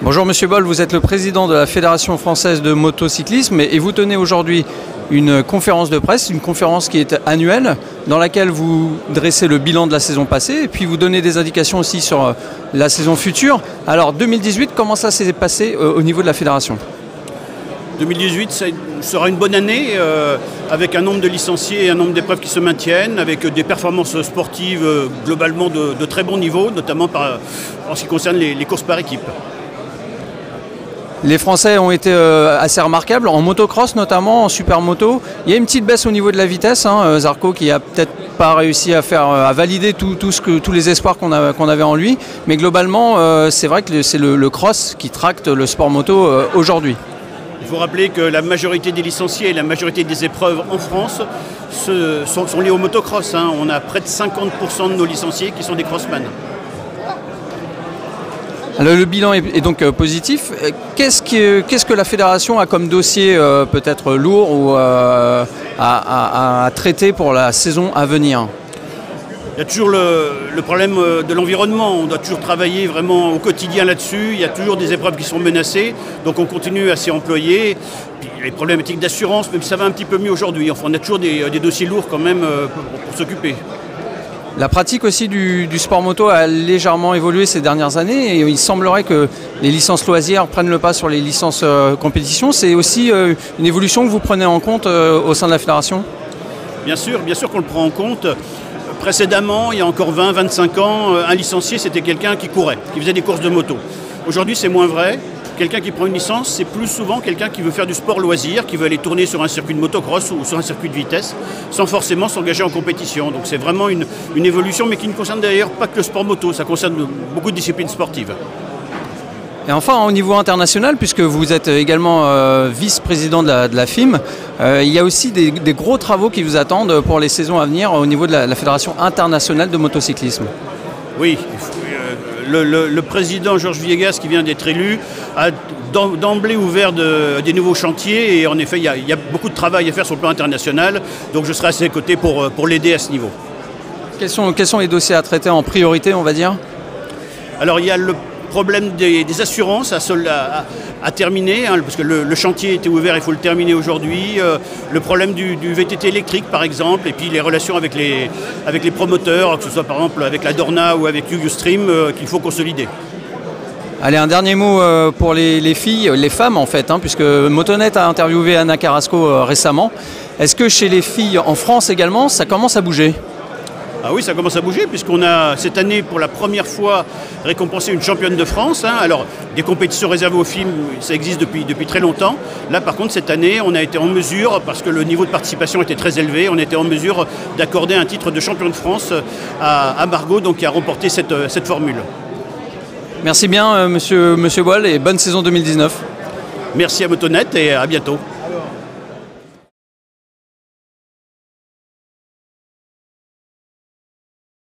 Bonjour Monsieur Boll, vous êtes le président de la Fédération française de motocyclisme et vous tenez aujourd'hui une conférence de presse, une conférence qui est annuelle dans laquelle vous dressez le bilan de la saison passée et puis vous donnez des indications aussi sur la saison future. Alors 2018, comment ça s'est passé au niveau de la fédération ? 2018 ça sera une bonne année avec un nombre de licenciés et un nombre d'épreuves qui se maintiennent, avec des performances sportives globalement de très bon niveau, notamment en ce qui concerne les courses par équipe. Les Français ont été assez remarquables, en motocross notamment, en supermoto. Il y a une petite baisse au niveau de la vitesse, Zarco qui a peut-être pas réussi à valider tous les espoirs qu'on avait en lui. Mais globalement, c'est vrai que c'est le cross qui tracte le sport moto aujourd'hui. Il faut rappeler que la majorité des licenciés et la majorité des épreuves en France sont liées au motocross. On a près de 50% de nos licenciés qui sont des crossmen. Alors, le bilan est donc positif. Qu'est-ce que la fédération a comme dossier peut-être lourd ou à traiter pour la saison à venir ? Il y a toujours le problème de l'environnement. On doit toujours travailler vraiment au quotidien là-dessus. Il y a toujours des épreuves qui sont menacées. Donc on continue à s'y employer. Puis les problématiques d'assurance, même si ça va un petit peu mieux aujourd'hui. Enfin, on a toujours des dossiers lourds quand même pour s'occuper. La pratique aussi du sport moto a légèrement évolué ces dernières années et il semblerait que les licences loisirs prennent le pas sur les licences compétition. C'est aussi une évolution que vous prenez en compte au sein de la fédération ? Bien sûr qu'on le prend en compte. Précédemment, il y a encore 20-25 ans, un licencié c'était quelqu'un qui courait, qui faisait des courses de moto. Aujourd'hui c'est moins vrai. Quelqu'un qui prend une licence, c'est plus souvent quelqu'un qui veut faire du sport loisir, qui veut aller tourner sur un circuit de motocross ou sur un circuit de vitesse, sans forcément s'engager en compétition. Donc c'est vraiment une évolution, mais qui ne concerne d'ailleurs pas que le sport moto, ça concerne beaucoup de disciplines sportives. Et enfin, au niveau international, puisque vous êtes également vice-président de la FIM, il y a aussi des gros travaux qui vous attendent pour les saisons à venir au niveau de la Fédération internationale de motocyclisme. Oui, le président Georges Villegas, qui vient d'être élu, a d'emblée ouvert des nouveaux chantiers et en effet, il y a beaucoup de travail à faire sur le plan international, donc je serai à ses côtés pour l'aider à ce niveau. Quels sont les dossiers à traiter en priorité, on va dire ? Alors il y a le problème des assurances à terminer, parce que le chantier était ouvert, il faut le terminer aujourd'hui. Le problème du VTT électrique par exemple, et puis les relations avec les promoteurs, que ce soit par exemple avec la Dorna ou avec Ustream, qu'il faut consolider. Allez, un dernier mot pour les filles, les femmes en fait, puisque Motonet a interviewé Anna Carrasco récemment. Est-ce que chez les filles en France également, ça commence à bouger ? Ah oui, ça commence à bouger puisqu'on a cette année pour la première fois récompensé une championne de France. Alors des compétitions réservées aux filles, ça existe depuis très longtemps. Là par contre cette année on a été en mesure, parce que le niveau de participation était très élevé, on était en mesure d'accorder un titre de champion de France à Margot, donc qui a remporté cette formule. Merci bien Monsieur Boll et bonne saison 2019. Merci à Motonet et à bientôt.